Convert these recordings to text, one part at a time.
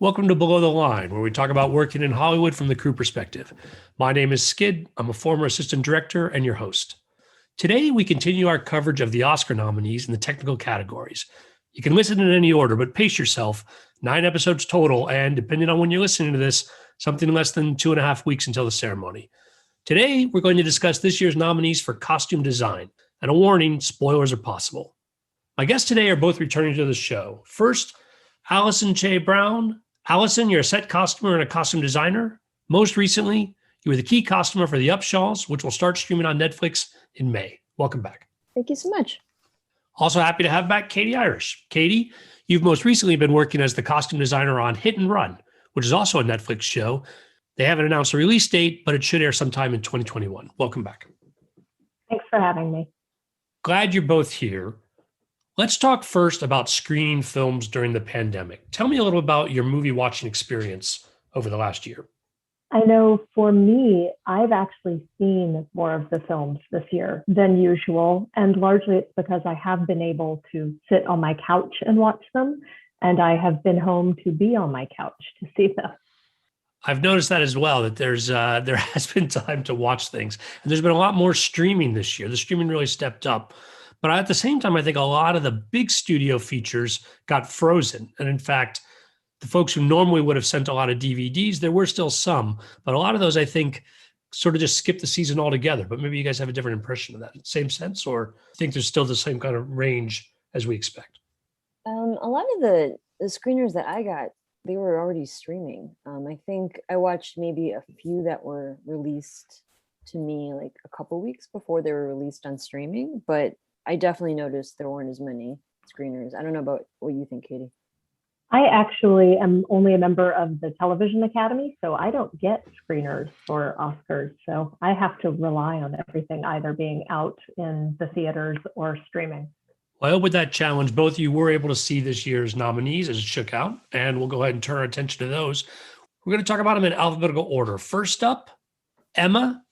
Welcome to Below the Line, where we talk about working in Hollywood from the crew perspective. My name is Skid. I'm a former assistant director and your host. Today, we continue our coverage of the Oscar nominees in the technical categories. You can listen in any order, but pace yourself. 9 episodes total, and depending on when you're listening to this, something less than 2.5 weeks until the ceremony. Today, we're going to discuss this year's nominees for costume design. And a warning, spoilers are possible. My guests today are both returning to the show. First, Allison Choi Braun. Allison, you're a set costumer and a costume designer. Most recently, you were the key costumer for The Upshaws, which will start streaming on Netflix in May. Welcome back. Thank you so much. Also happy to have back Katie Irish. Katie, you've most recently been working as the costume designer on Hit and Run, which is also a Netflix show. They haven't announced a release date, but it should air sometime in 2021. Welcome back. Thanks for having me. Glad you're both here. Let's talk first about screening films during the pandemic. Tell me a little about your movie watching experience over the last year. I know for me, I've actually seen more of the films this year than usual. And largely it's because I have been able to sit on my couch and watch them. And I have been home to be on my couch to see them. I've noticed that as well, that there has been time to watch things. And there's been a lot more streaming this year. The streaming really stepped up. But at the same time, I think a lot of the big studio features got frozen. And in fact, the folks who normally would have sent a lot of DVDs, there were still some, but a lot of those, I think, sort of just skipped the season altogether. But maybe you guys have a different impression of that. Same sense, or think there's still the same kind of range as we expect? A lot of the screeners that I got, they were already streaming. I think I watched maybe a few that were released to me like a couple weeks before they were released on streaming, but I definitely noticed there weren't as many screeners. I don't know about what you think, Katie. I actually am only a member of the Television Academy, so I don't get screeners for Oscars. So I have to rely on everything either being out in the theaters or streaming. Well, with that challenge, both of you were able to see this year's nominees as it shook out, and we'll go ahead and turn our attention to those. We're going to talk about them in alphabetical order. First up, Emma,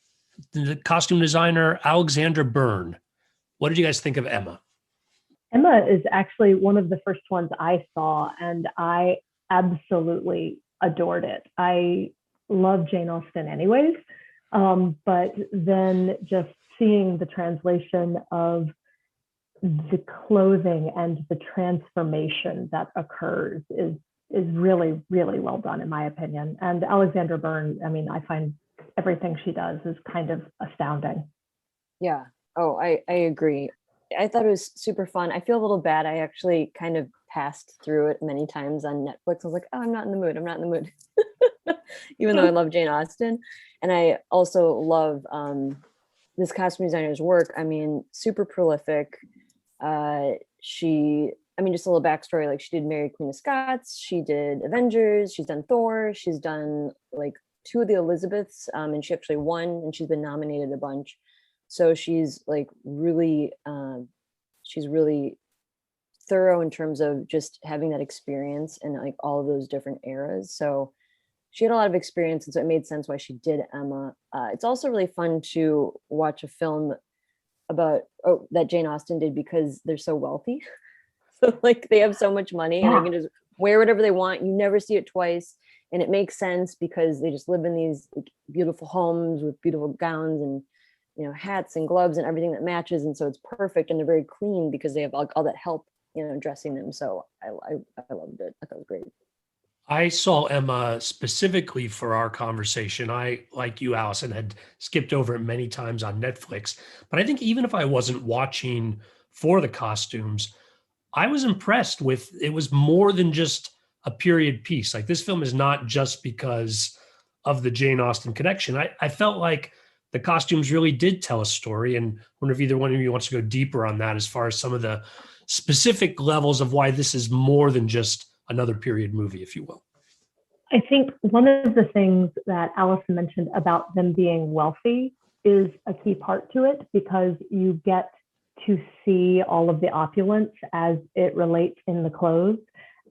the costume designer, Alexandra Byrne. What did you guys think of Emma? Emma is actually one of the first ones I saw, and I absolutely adored it. I love Jane Austen anyways, but then just seeing the translation of the clothing and the transformation that occurs is really, really well done, in my opinion. And Alexandra Byrne, I mean, I find everything she does is kind of astounding. Yeah. Oh, I agree. I thought it was super fun. I feel a little bad. I actually kind of passed through it many times on Netflix. I was like, oh, I'm not in the mood. I'm not in the mood. Even though I love Jane Austen. And I also love this costume designer's work. I mean, super prolific. Just a little backstory, like she did Mary Queen of Scots, she did Avengers, she's done Thor, she's done like 2 of the Elizabeths, and she actually won, and she's been nominated a bunch. So she's like really thorough in terms of just having that experience in like all of those different eras. So she had a lot of experience, and so it made sense why she did Emma. It's also really fun to watch a film about that Jane Austen did because they're so wealthy. So like they have so much money and they can just wear whatever they want. You never see it twice. And it makes sense because they just live in these beautiful homes with beautiful gowns and hats and gloves and everything that matches. And so it's perfect. And they're very clean because they have all that help, dressing them. So I loved it. I thought it was great. I saw Emma specifically for our conversation. I, like you, Allison, had skipped over it many times on Netflix. But I think even if I wasn't watching for the costumes, I was impressed with it. Was more than just a period piece. Like this film is not just because of the Jane Austen connection. I felt like the costumes really did tell a story. And I wonder if either one of you wants to go deeper on that as far as some of the specific levels of why this is more than just another period movie, if you will. I think one of the things that Allison mentioned about them being wealthy is a key part to it, because you get to see all of the opulence as it relates in the clothes.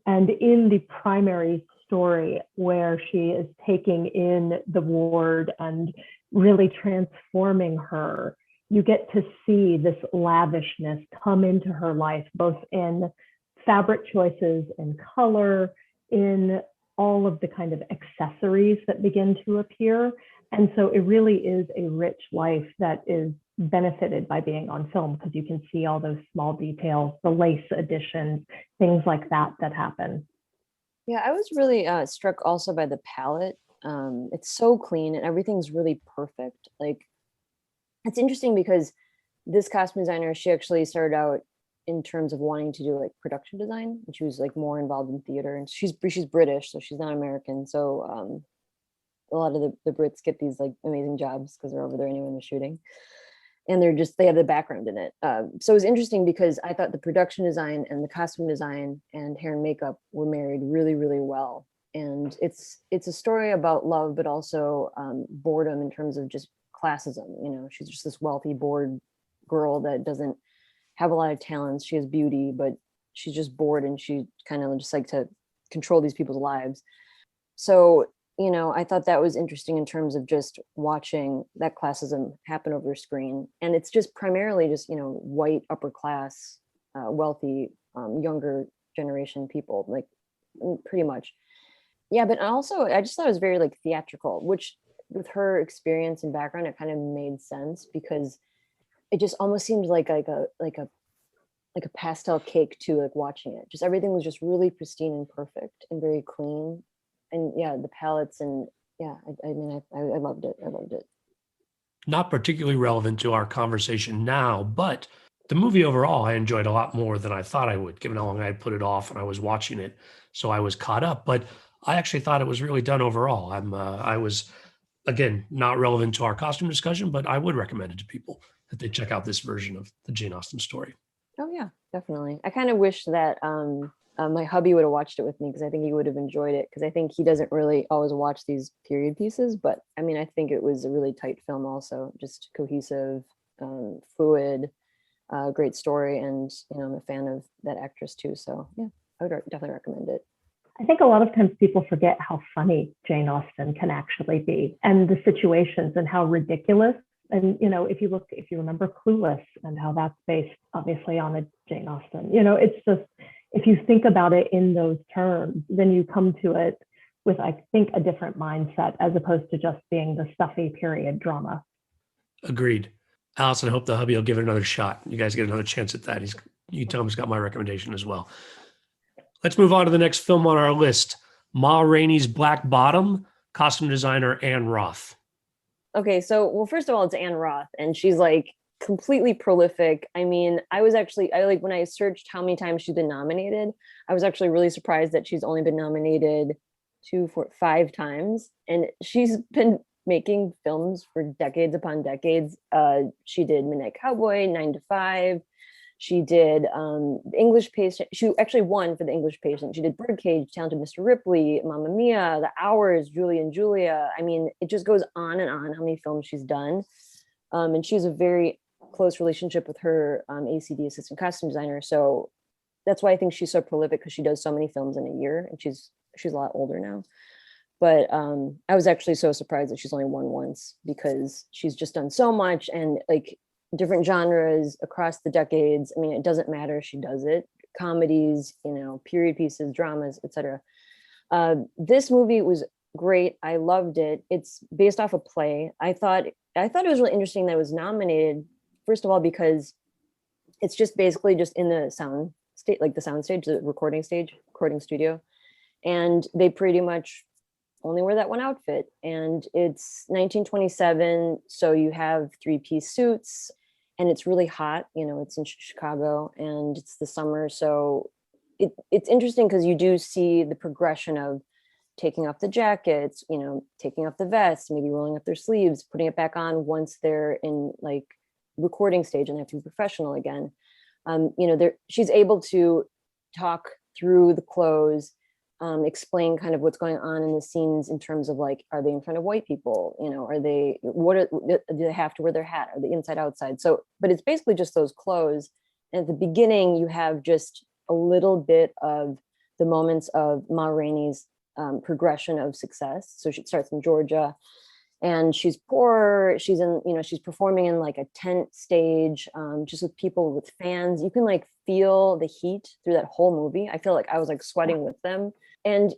And in the primary story where she is taking in the ward and really transforming her, you get to see this lavishness come into her life, both in fabric choices, in color, in all of the kind of accessories that begin to appear. And so it really is a rich life that is benefited by being on film, because you can see all those small details, the lace additions, things like that happen. Yeah, I was really struck also by the palette. It's so clean and everything's really perfect. Like, it's interesting because this costume designer, she actually started out in terms of wanting to do like production design, and she was like more involved in theater. And she's British, so she's not American. So a lot of the Brits get these like amazing jobs because they're over there anyway in the shooting, and they have the background in it. So it was interesting because I thought the production design and the costume design and hair and makeup were married really, really well. And it's a story about love, but also boredom in terms of just classism. You know, she's just this wealthy, bored girl that doesn't have a lot of talents. She has beauty, but she's just bored, and she kind of just like to control these people's lives. So, you know, I thought that was interesting in terms of just watching that classism happen over screen. And it's just primarily just, you know, white, upper class, wealthy, younger generation people, like pretty much. Yeah, but also I just thought it was very like theatrical, which with her experience and background, it kind of made sense because it just almost seemed like a pastel cake too, like watching it. Just everything was just really pristine and perfect and very clean. And yeah, the palettes and yeah, I mean, I loved it. I loved it. Not particularly relevant to our conversation now, but the movie overall I enjoyed a lot more than I thought I would, given how long I had put it off and I was watching it. So I was caught up, but I actually thought it was really done overall. I was, again, not relevant to our costume discussion, but I would recommend it to people that they check out this version of the Jane Austen story. Oh yeah, definitely. I kind of wish that my hubby would have watched it with me because I think he would have enjoyed it, because I think he doesn't really always watch these period pieces. But I mean, I think it was a really tight film, also just cohesive, fluid, great story, and you know, I'm a fan of that actress too. So yeah, I would definitely recommend it. I think a lot of times people forget how funny Jane Austen can actually be, and the situations and how ridiculous. And, you know, if you remember Clueless and how that's based obviously on a Jane Austen, you know, it's just, if you think about it in those terms, then you come to it with, I think, a different mindset as opposed to just being the stuffy period drama. Agreed. Allison, I hope the hubby will give it another shot. You guys get another chance at that. You can tell him he's got my recommendation as well. Let's move on to the next film on our list. Ma Rainey's Black Bottom, costume designer Anne Roth. Okay, so well, first of all, it's Anne Roth, and she's like completely prolific. I mean, I like when I searched how many times she's been nominated, I was actually really surprised that she's only been nominated 5 times, and she's been making films for decades upon decades. She did Midnight Cowboy, 9 to 5. She did The English Patient. She actually won for The English Patient. She did Birdcage, Talented Mr. Ripley, Mamma Mia, The Hours, Julie and Julia. I mean, it just goes on and on how many films she's done. And she has a very close relationship with her ACD assistant costume designer. So that's why I think she's so prolific, because she does so many films in a year, and she's a lot older now. But I was actually so surprised that she's only won once, because she's just done so much, and like different genres across the decades. I mean, it doesn't matter, she does it. Comedies, you know, period pieces, dramas, etc. This movie was great. I loved it. It's based off a play. I thought it was really interesting that it was nominated, first of all, because it's just basically just in the sound state, like the sound stage, the recording studio. And they pretty much only wear that one outfit. And it's 1927. So you have 3-piece suits, and it's really hot. You know, it's in Chicago and it's the summer. So it's interesting because you do see the progression of taking off the jackets, you know, taking off the vests, maybe rolling up their sleeves, putting it back on once they're in like recording stage and they have to be professional again. You know, she's able to talk through the clothes, explain kind of what's going on in the scenes in terms of like, are they in front of white people? You know, do they have to wear their hat? Are they inside, outside? So, but it's basically just those clothes. And at the beginning, you have just a little bit of the moments of Ma Rainey's progression of success. So she starts in Georgia, and she's poor. She's she's performing in like a tent stage, just with people with fans. You can like feel the heat through that whole movie. I feel like I was like sweating with them. And,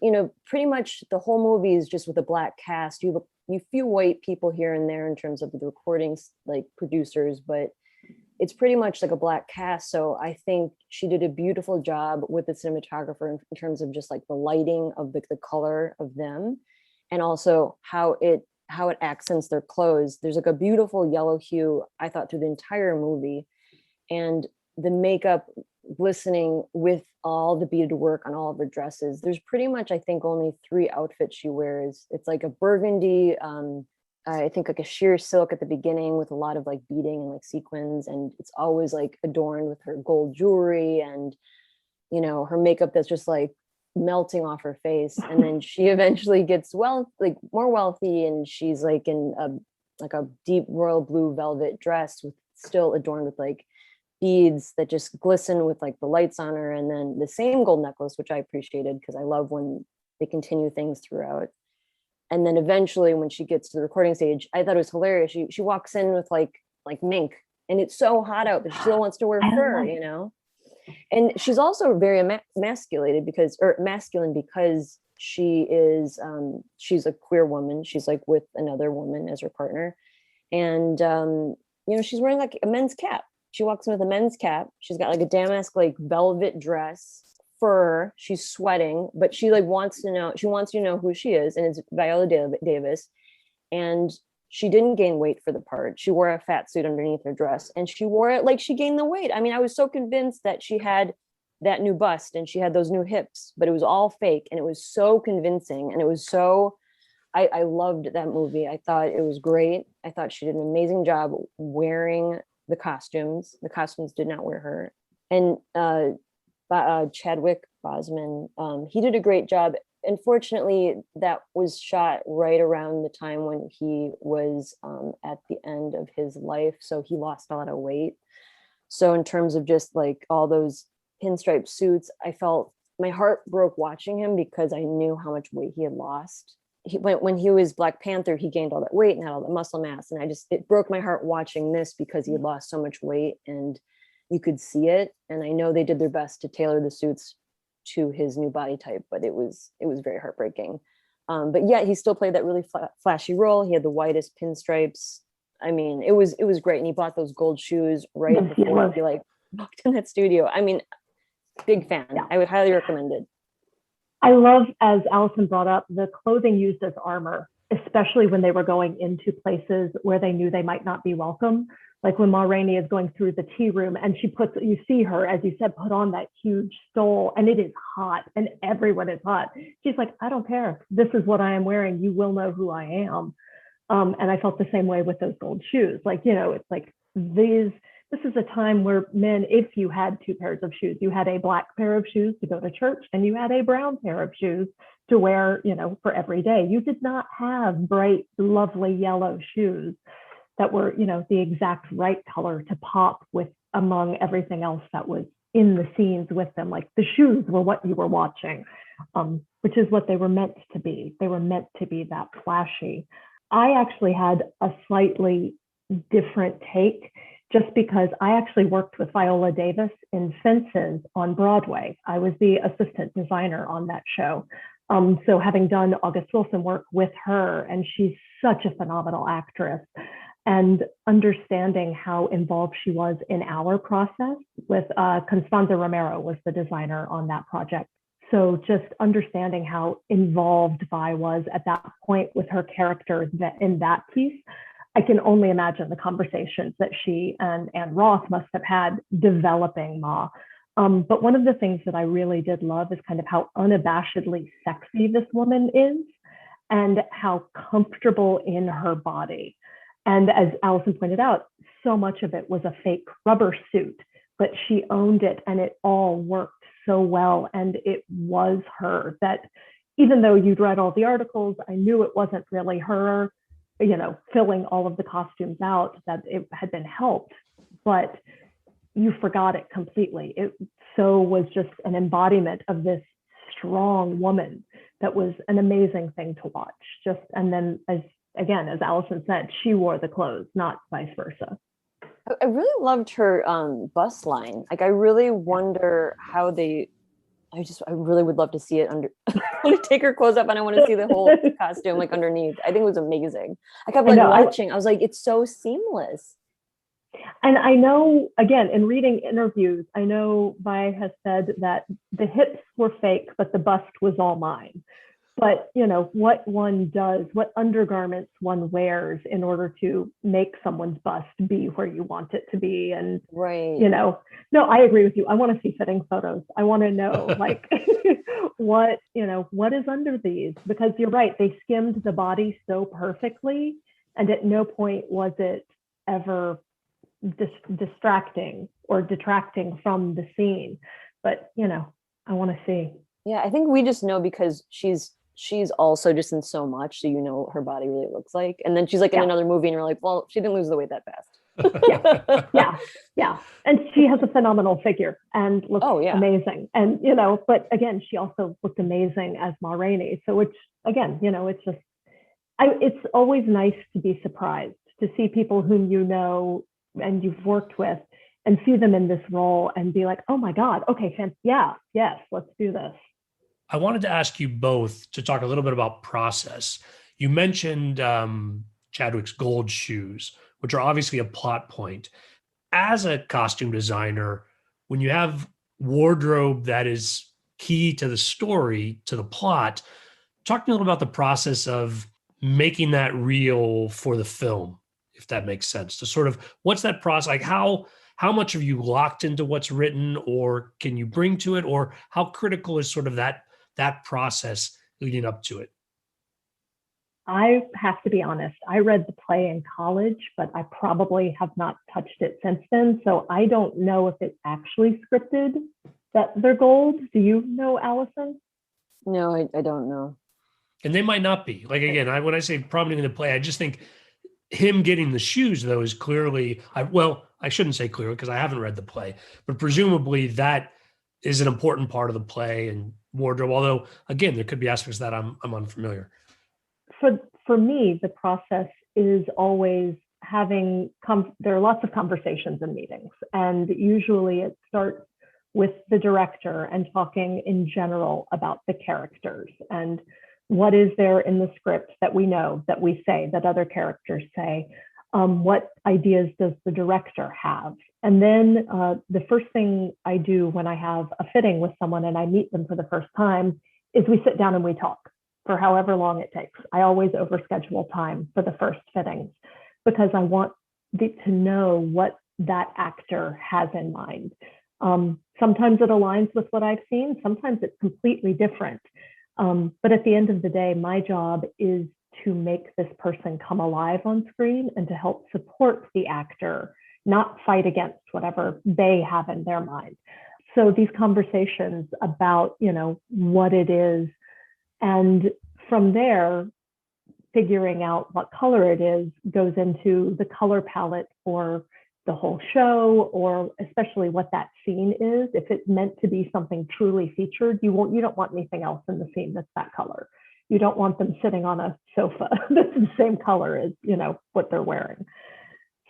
pretty much the whole movie is just with a black cast. You few white people here and there in terms of the recordings, like producers, but it's pretty much like a black cast. So I think she did a beautiful job with the cinematographer in terms of just like the lighting of the color of them, and also how it accents their clothes. There's like a beautiful yellow hue, I thought, through the entire movie, and the makeup glistening with all the beaded work on all of her dresses. There's pretty much, I think, only 3 outfits she wears. It's like a burgundy, I think like a sheer silk at the beginning with a lot of like beading and like sequins, and it's always like adorned with her gold jewelry and her makeup that's just like melting off her face. And then she eventually gets more wealthy, and she's like in a deep royal blue velvet dress with still adorned with like beads that just glisten with like the lights on her, and then the same gold necklace, which I appreciated because I love when they continue things throughout. And then eventually when she gets to the recording stage, I thought it was hilarious. She walks in with like mink, and it's so hot out, but she still wants to wear fur, And she's also very masculine because she is she's a queer woman. She's like with another woman as her partner, and she's wearing like a men's cap. She walks in with a men's cap. She's got like a damask like velvet dress, fur. She's sweating, but she like wants to know who she is, and it's Viola Davis. And she didn't gain weight for the part. She wore a fat suit underneath her dress, and she wore it like she gained the weight. I mean, I was so convinced that she had that new bust and she had those new hips, but it was all fake, and it was so convincing, and it was so I loved that movie. I thought it was great. I thought she did an amazing job wearing the costumes. The costumes did not wear her. And Chadwick Boseman, he did a great job. Unfortunately, that was shot right around the time when he was at the end of his life, so he lost a lot of weight. So in terms of just like all those pinstripe suits, I felt my heart broke watching him because I knew how much weight he had lost. When he was Black Panther, he gained all that weight and had all the muscle mass, and it broke my heart watching this because he had lost so much weight, and you could see it. And I know they did their best to tailor the suits to his new body type, but it was very heartbreaking. But yet he still played that really flashy role. He had the whitest pinstripes. I mean, it was great. And he bought those gold shoes right before he like walked in that studio. I mean, big fan. Yeah. I would highly recommend it. I love, as Allison brought up, the clothing used as armor, especially when they were going into places where they knew they might not be welcome. Like when Ma Rainey is going through the tea room and you see her, as you said, put on that huge stole, and it is hot and everyone is hot. She's like, I don't care. This is what I am wearing. You will know who I am. And I felt the same way with those gold shoes. Like, it's like this is a time where men, if you had 2 pairs of shoes, you had a black pair of shoes to go to church and you had a brown pair of shoes to wear, for every day. You did not have bright, lovely yellow shoes that were, the exact right color to pop with among everything else that was in the scenes with them. Like the shoes were what you were watching, which is what they were meant to be. They were meant to be that flashy. I actually had a slightly different take, just because I actually worked with Viola Davis in Fences on Broadway. I was the assistant designer on that show. So having done August Wilson work with her, and she's such a phenomenal actress, and understanding how involved she was in our process with Constanza Romero was the designer on that project. So just understanding how involved Vi was at that point with her character in that piece, I can only imagine the conversations that she and Roth must have had developing Ma. But one of the things that I really did love is kind of how unabashedly sexy this woman is and how comfortable in her body. And as Allison pointed out, so much of it was a fake rubber suit, but she owned it and it all worked so well. And it was her that, even though you'd read all the articles, I knew it wasn't really her, filling all of the costumes out, that it had been helped, but you forgot it completely. It so was just an embodiment of this strong woman that was an amazing thing to watch. And then as Allison said, she wore the clothes, not vice versa. I really loved her bust line. Like, I really wonder how they I really would love to see it under. I want to take her clothes up and I want to see the whole costume like underneath. I think it was amazing. I kept like watching. I was like, it's so seamless. And I know, again, in reading interviews, I know Vi has said that the hips were fake, but the bust was all mine. But, you know, what one does, what undergarments one wears in order to make someone's bust be where you want it to be. And, right. you know, no, I agree with you. I want to see fitting photos. I want to know, like, what, you know, what is under these? Because you're right, they skimmed the body so perfectly. And at no point was it ever distracting or detracting from the scene. But, you know, I want to see. Yeah, I think we just know because she's also just in so much, so you know what her body really looks like. And then she's like in another movie and you're like, well, she didn't lose the weight that fast. Yeah. And she has a phenomenal figure and looks amazing. And, you know, but again, she also looked amazing as Ma Rainey. So it's, again, you know, it's just, it's always nice to be surprised, to see people whom you know and you've worked with and see them in this role and be like, oh my God, okay, yes, let's do this. I wanted to ask you both to talk a little bit about process. You mentioned Chadwick's gold shoes, which are obviously a plot point. As a costume designer, when you have wardrobe that is key to the story, to the plot, talk to me a little about the process of making that real for the film, if that makes sense. To sort of, what's that process like? How much are you locked into what's written, or can you bring to it, or how critical is sort of that process leading up to it? I have to be honest. I read the play in college, but I probably have not touched it since then. So I don't know if it's actually scripted that they're gold. Do you know, Allison? No, I don't know. And they might not be. Like, again, when I say prominent in the play, I just think him getting the shoes, though, is clearly, I shouldn't say clearly because I haven't read the play, but presumably that is an important part of the play and wardrobe. Although, again, there could be aspects that I'm unfamiliar. For me, the process is always there are lots of conversations and meetings, and usually it starts with the director and talking in general about the characters and what is there in the script that we know, that we say, that other characters say. What ideas does the director have? And then the first thing I do when I have a fitting with someone and I meet them for the first time is we sit down and we talk for however long it takes. I always overschedule time for the first fittings because I want to know what that actor has in mind. Sometimes it aligns with what I've seen. Sometimes it's completely different. But at the end of the day, my job is to make this person come alive on screen and to help support the actor, not fight against whatever they have in their mind. So these conversations about, you know, what it is, and from there, figuring out what color it is goes into the color palette for the whole show, or especially what that scene is. If it's meant to be something truly featured, you don't want anything else in the scene that's that color. You don't want them sitting on a sofa that's the same color as, you know, what they're wearing.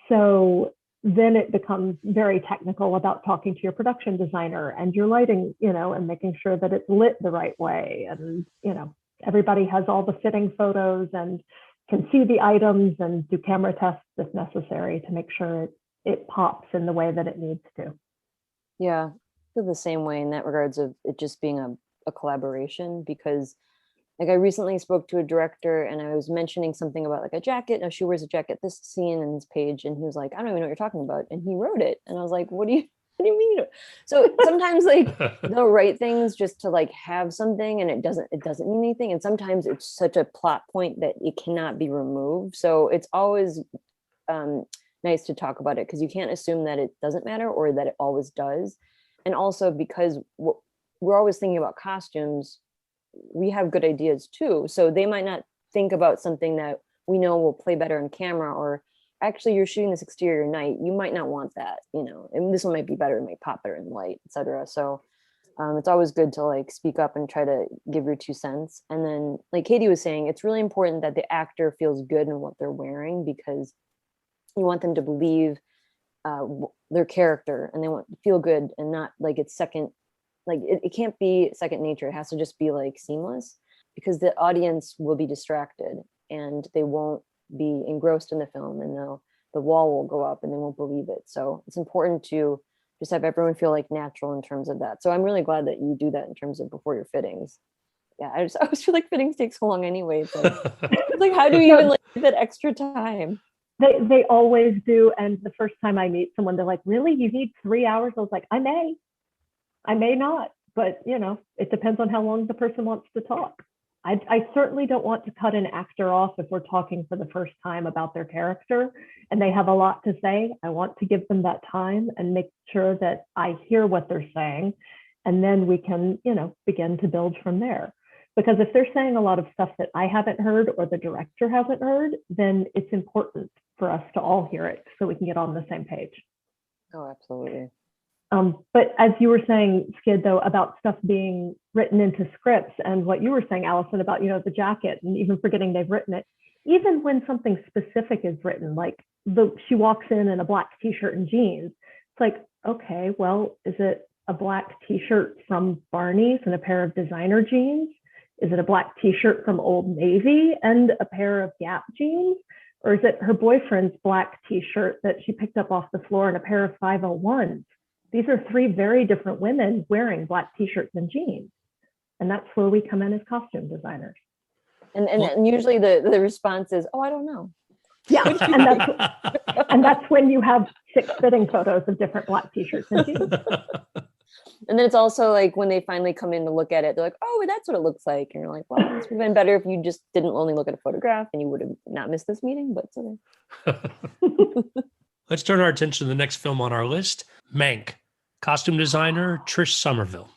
So then it becomes very technical about talking to your production designer and your lighting, you know, and making sure that it's lit the right way. And, you know, everybody has all the fitting photos and can see the items and do camera tests if necessary to make sure it pops in the way that it needs to. Yeah, I feel the same way in that regards of it just being a collaboration, because like I recently spoke to a director and I was mentioning something about like a jacket. Now she wears a jacket this scene in this page, and he was like, I don't even know what you're talking about. And he wrote it. And I was like, what do you mean? So sometimes like they'll write things just to like have something and it doesn't mean anything. And sometimes it's such a plot point that it cannot be removed. So it's always nice to talk about it because you can't assume that it doesn't matter or that it always does. And also because we're always thinking about costumes, we have good ideas too. So they might not think about something that we know will play better on camera, or actually you're shooting this exterior night, you might not want that, you know, and this one might be better, it might pop better in light, etc. So it's always good to like speak up and try to give your 2 cents. And then like Katie was saying, it's really important that the actor feels good in what they're wearing, because you want them to believe their character, and they want to feel good and not like it's second like it can't be second nature. It has to just be like seamless, because the audience will be distracted and they won't be engrossed in the film, and the wall will go up and they won't believe it. So it's important to just have everyone feel like natural in terms of that. So I'm really glad that you do that in terms of before your fittings. Yeah, I always feel like fittings take so long anyway. It's like how do you even like get that extra time? They always do. And the first time I meet someone, they're like, really? You need 3 hours? I was like, I may not, but it depends on how long the person wants to talk. I certainly don't want to cut an actor off if we're talking for the first time about their character and they have a lot to say. I want to give them that time and make sure that I hear what they're saying. And then we can, begin to build from there. Because if they're saying a lot of stuff that I haven't heard or the director hasn't heard, then it's important for us to all hear it so we can get on the same page. Oh, absolutely. But as you were saying, Skid, though, about stuff being written into scripts, and what you were saying, Allison, about, the jacket and even forgetting they've written it, even when something specific is written, like she walks in a black t-shirt and jeans, it's like, okay, well, is it a black t-shirt from Barney's and a pair of designer jeans? Is it a black t-shirt from Old Navy and a pair of Gap jeans? Or is it her boyfriend's black t-shirt that she picked up off the floor and a pair of 501s? These are 3 very different women wearing black t-shirts and jeans. And that's where we come in as costume designers. And usually the response is, oh, I don't know. Yeah, and that's when you have 6 fitting photos of different black t-shirts and jeans. And then it's also like when they finally come in to look at it, they're like, oh, that's what it looks like. And you're like, well, this would have been better if you just didn't only look at a photograph and you would have not missed this meeting, but it's okay. Let's turn our attention to the next film on our list, Mank, costume designer Trish Somerville.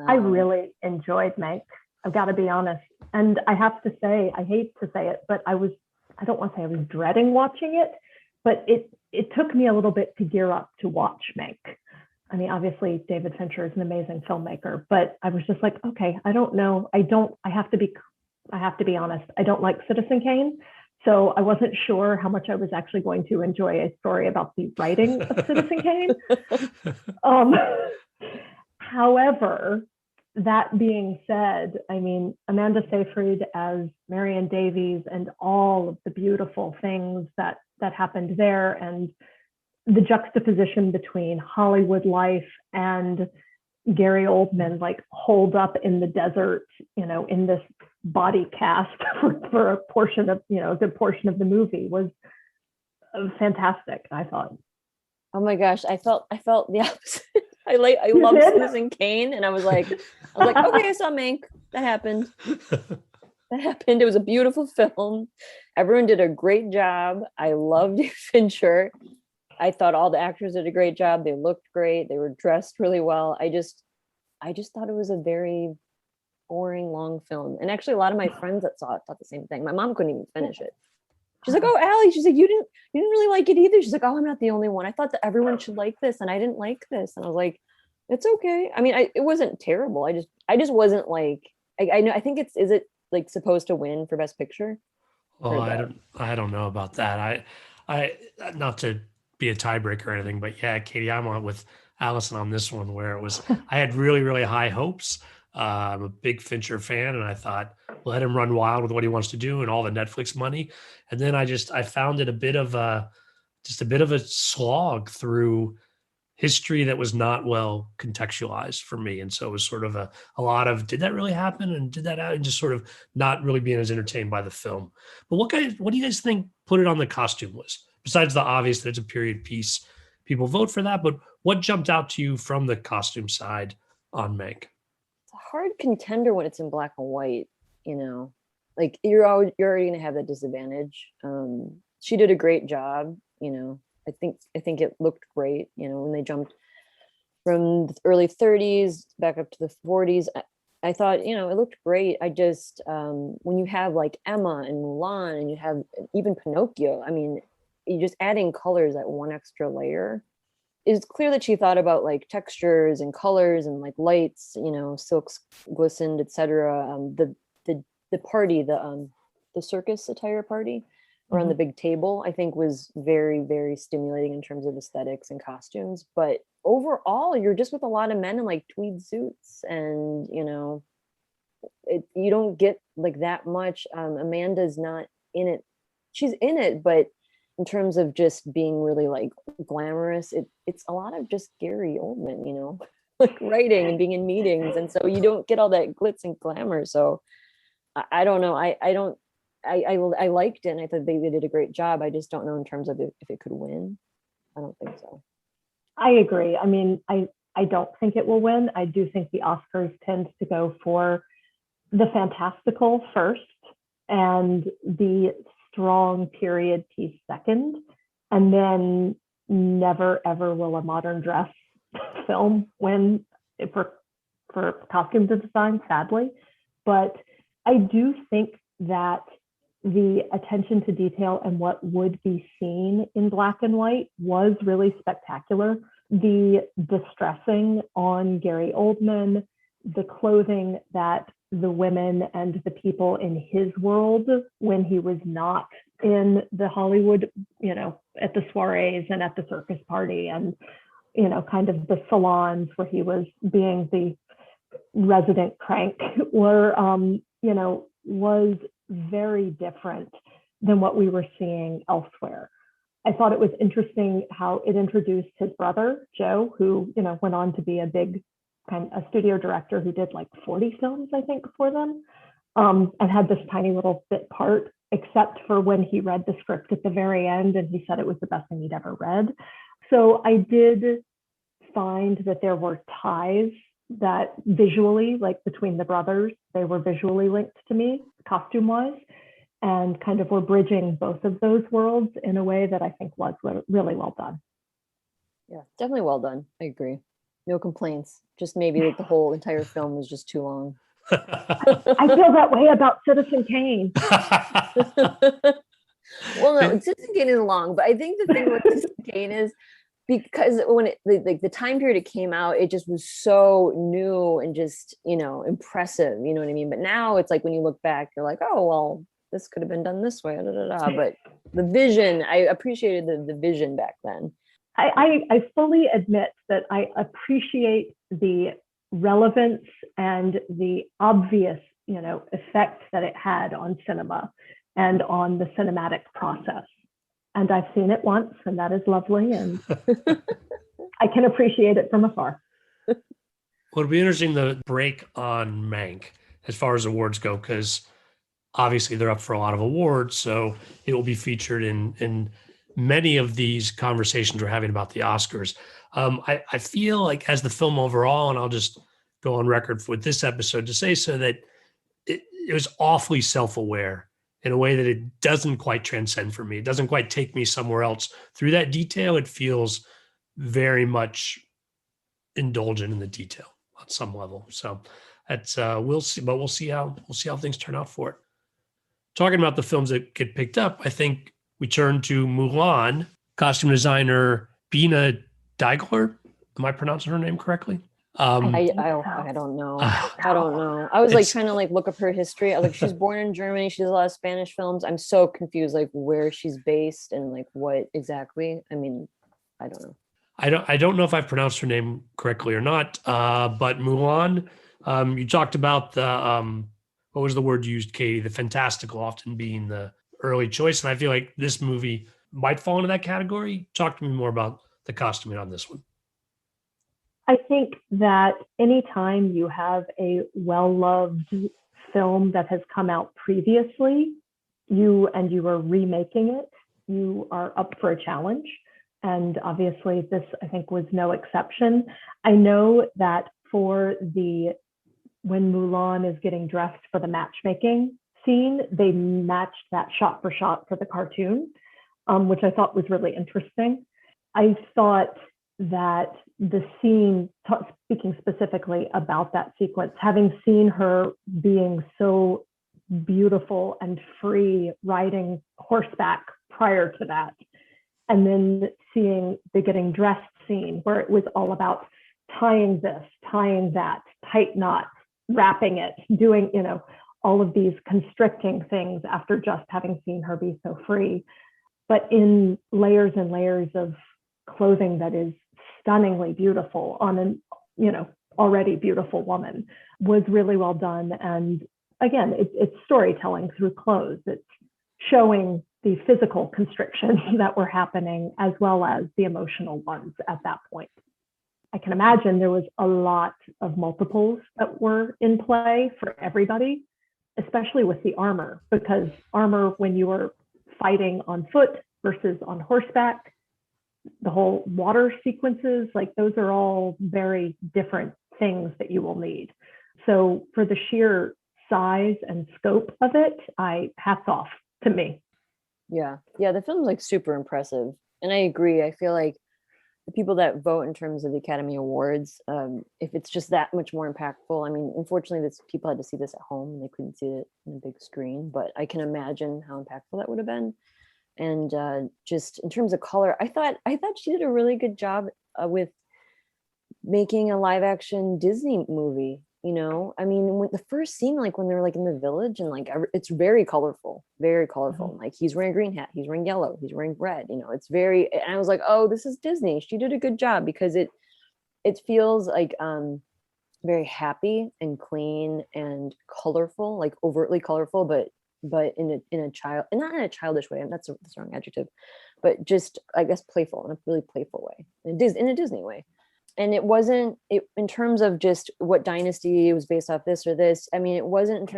I really enjoyed Mank. I've got to be honest. And I have to say, I hate to say it, but I don't want to say I was dreading watching it, but it took me a little bit to gear up to watch Mank. I mean, obviously David Fincher is an amazing filmmaker, but I was just like, okay, I don't know. I have to be honest. I don't like Citizen Kane. So I wasn't sure how much I was actually going to enjoy a story about the writing of Citizen Kane. However, that being said, I mean, Amanda Seyfried as Marion Davies and all of the beautiful things that happened there, and the juxtaposition between Hollywood life and Gary Oldman, like holed up in the desert, in this body cast for a portion of, a good portion of the movie was fantastic, I thought. Oh my gosh, I felt the opposite. I love Citizen Kane, and I was like, okay, I saw Mank. That happened. It was a beautiful film. Everyone did a great job. I loved Fincher. I thought all the actors did a great job. They looked great. They were dressed really well. I just thought it was a very boring, long film. And actually, a lot of my friends that saw it thought the same thing. My mom couldn't even finish it. She's like, "Oh, Allie," she's like, "You didn't really like it either." She's like, "Oh, I'm not the only one. I thought that everyone should like this, and I didn't like this." And I was like, "It's okay." I mean, it wasn't terrible. I just wasn't like. I know. I think is it like supposed to win for Best Picture? Oh, I don't know about that. I not to be a tiebreaker or anything, but yeah, Katie, I'm on with Allison on this one, where I had really, really high hopes. I'm a big Fincher fan, and I thought, let him run wild with what he wants to do and all the Netflix money. And then I found it a bit of a slog through history that was not well contextualized for me. And so it was sort of a lot of, did that really happen? And did that, and just sort of not really being as entertained by the film. But what do you guys think put it on the costume list? Besides the obvious that it's a period piece, people vote for that, but what jumped out to you from the costume side on Mank? It's a hard contender when it's in black and white, like you're already going to have that disadvantage. She did a great job, I think it looked great, when they jumped from the early 30s back up to the 40s. I thought, it looked great. I just, when you have like Emma and Mulan and you have even Pinocchio, I mean, you just adding colors at one extra layer. It's clear that she thought about like textures and colors and like lights, silks glistened, etc. The party, the circus attire party around the big table, I think was very, very stimulating in terms of aesthetics and costumes. But overall, you're just with a lot of men in like tweed suits, and you don't get like that much. Amanda's not in it. She's in it, but in terms of just being really like glamorous, it's a lot of just Gary Oldman, like writing and being in meetings, and so you don't get all that glitz and glamour. So I don't know. I liked it, and I thought they did a great job. I just don't know in terms of if it could win. I don't think so. I agree. I mean, I don't think it will win. I do think the Oscars tend to go for the fantastical first and the strong period piece second, and then never ever will a modern dress film win for costume design, sadly. But I do think that the attention to detail and what would be seen in black and white was really spectacular. The distressing on Gary Oldman, the clothing that the women and the people in his world when he was not in the Hollywood, at the soirees and at the circus party, and kind of the salons where he was being the resident crank, were was very different than what we were seeing elsewhere. I thought it was interesting how it introduced his brother, Joe, who, went on to be a studio director who did like 40 films, I think, for them, and had this tiny little bit part, except for when he read the script at the very end, and he said it was the best thing he'd ever read. So I did find that there were ties that visually, like between the brothers, they were visually linked to me, costume-wise, and kind of were bridging both of those worlds in a way that I think was really well done. Yeah, definitely well done. I agree. No complaints. Just maybe like the whole entire film was just too long. I feel that way about Citizen Kane. Well, no, Citizen Kane is long, but I think the thing with Citizen Kane is because when the time period it came out, it just was so new and just, impressive, you know what I mean? But now it's like when you look back, you're like, oh, well, this could have been done this way, but the vision, I appreciated the vision back then. I fully admit that I appreciate the relevance and the obvious, effect that it had on cinema and on the cinematic process. And I've seen it once, and that is lovely, and I can appreciate it from afar. Well, it'll be interesting the break on Mank as far as awards go, because obviously they're up for a lot of awards, so it will be featured in many of these conversations we're having about the Oscars. I feel like as the film overall, and I'll just go on record with this episode to say so, that it was awfully self-aware in a way that it doesn't quite transcend for me. It doesn't quite take me somewhere else. Through that detail, it feels very much indulgent in the detail on some level. So that's we'll see, but we'll see how things turn out for it. Talking about the films that get picked up, I think we turn to Mulan, costume designer Bina Daigler. Am I pronouncing her name correctly? I don't know. I don't know. I was like trying to like look up her history. I was like, she's born in Germany. She does a lot of Spanish films. I'm so confused, like where she's based and like what exactly. I mean, I don't know. I don't know if I pronounced her name correctly or not. But Mulan, you talked about the what was the word you used, Katie? The fantastical often being the early choice, and I feel like this movie might fall into that category. Talk to me more about the costuming on this one. I think that anytime you have a well-loved film that has come out previously, you are remaking it, you are up for a challenge. And obviously this, I think, was no exception. I know that when Mulan is getting dressed for the matchmaking scene, they matched that shot for shot for the cartoon, which I thought was really interesting. I thought that the scene, speaking specifically about that sequence, having seen her being so beautiful and free riding horseback prior to that, and then seeing the getting dressed scene where it was all about tying this, tying that, tight knots, wrapping it, doing, all of these constricting things after just having seen her be so free, but in layers and layers of clothing that is stunningly beautiful on an, already beautiful woman was really well done. And again, it's storytelling through clothes. It's showing the physical constrictions that were happening as well as the emotional ones at that point. I can imagine there was a lot of multiples that were in play for everybody, especially with the armor, because armor, when you were fighting on foot versus on horseback, the whole water sequences, like those are all very different things that you will need. So for the sheer size and scope of it, hats off to me. Yeah. The film's like super impressive. And I agree. I feel like the people that vote in terms of the Academy Awards, if it's just that much more impactful, I mean, unfortunately, people had to see this at home and they couldn't see it on a big screen, but I can imagine how impactful that would have been. And just in terms of color, I thought she did a really good job with making a live action Disney movie. I mean, when the first scene, like when they're like in the village and like it's very colorful, very colorful. Like he's wearing a green hat, he's wearing yellow, he's wearing red. It's very. And I was like, oh, this is Disney. She did a good job because it feels like very happy and clean and colorful, like overtly colorful, but in a child, and not in a childish way. And that's the wrong adjective, but just I guess playful, in a really playful way, in a Disney way. And it wasn't in terms of just what dynasty it was based off this or this. I mean, it wasn't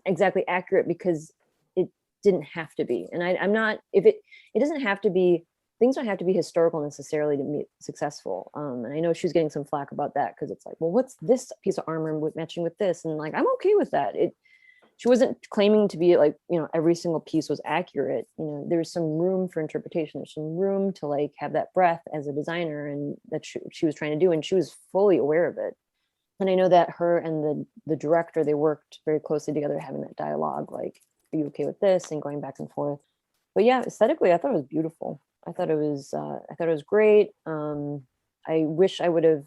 exactly accurate because it didn't have to be. And I'm not, if it doesn't have to be, things don't have to be historical necessarily to be successful. And I know she was getting some flack about that because it's like, well, what's this piece of armor matching with this? And like, I'm okay with that. She wasn't claiming to be like, every single piece was accurate. There's some room for interpretation. There's some room to like have that breath as a designer, and that she was trying to do. And she was fully aware of it. And I know that her and the director, they worked very closely together, having that dialogue, like, are you okay with this? And going back and forth. But yeah, aesthetically, I thought it was beautiful. I thought it was great. I wish I would have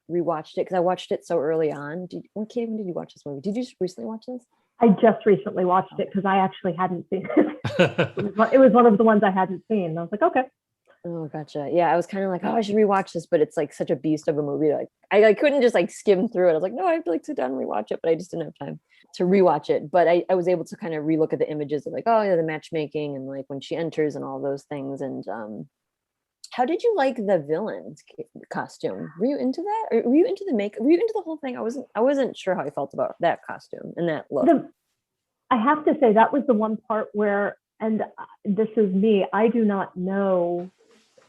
rewatched it because I watched it so early on. Katie, when did you watch this movie? Did you just recently watch this? I just recently watched it because I actually hadn't seen it. It was one of the ones I hadn't seen. And I was like, okay. Oh, gotcha. Yeah, I was kind of like, oh, I should rewatch this, but it's like such a beast of a movie. Like I couldn't just like skim through it. I was like, no, I have to like sit down and rewatch it, but I just didn't have time to rewatch it. But I was able to kind of relook at the images of like, oh yeah, the matchmaking and like when she enters and all those things. And how did you like the villain's costume? Were you into that? Or were you into the makeup? Were you into the whole thing? I wasn't sure how I felt about that costume and that look. I have to say that was the one part where, and this is me, I do not know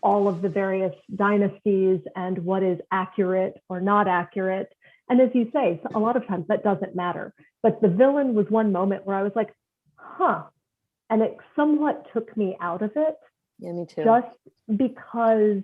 all of the various dynasties and what is accurate or not accurate. And as you say, a lot of times that doesn't matter. But the villain was one moment where I was like, huh. And it somewhat took me out of it. Yeah, me too. Just because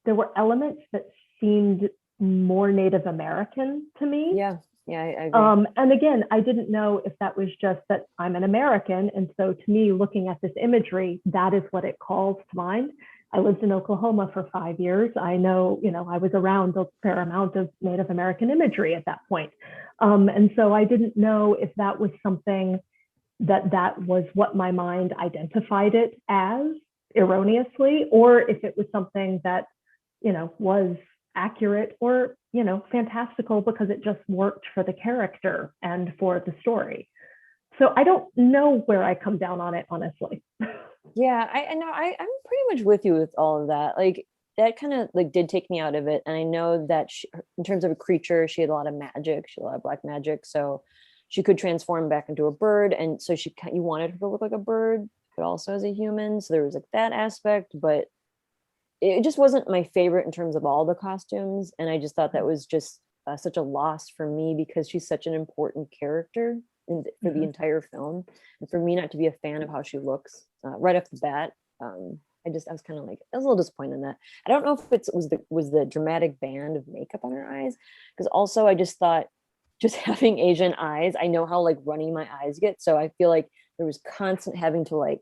there were elements that seemed more Native American to me. Yeah, I agree. And again, I didn't know if that was just that I'm an American. And so to me, looking at this imagery, that is what it calls to mind. I lived in Oklahoma for 5 years. I know, I was around a fair amount of Native American imagery at that point. And so I didn't know if that was something that was what my mind identified it as erroneously, or if it was something that, was accurate or, fantastical because it just worked for the character and for the story. So I don't know where I come down on it, honestly. Yeah, I know. I'm pretty much with you with all of that. Like that kind of like did take me out of it. And I know that in terms of a creature, she had a lot of magic. She had a lot of black magic. So she could transform back into a bird. And so you wanted her to look like a bird, but also as a human. So there was like that aspect, but it just wasn't my favorite in terms of all the costumes. And I just thought that was just such a loss for me because she's such an important character for the entire film. And for me not to be a fan of how she looks right off the bat, I was kind of like, I was a little disappointed in that. I don't know if it was the dramatic band of makeup on her eyes, because also I just thought just having Asian eyes, I know how like runny my eyes get. So I feel like there was constant having to like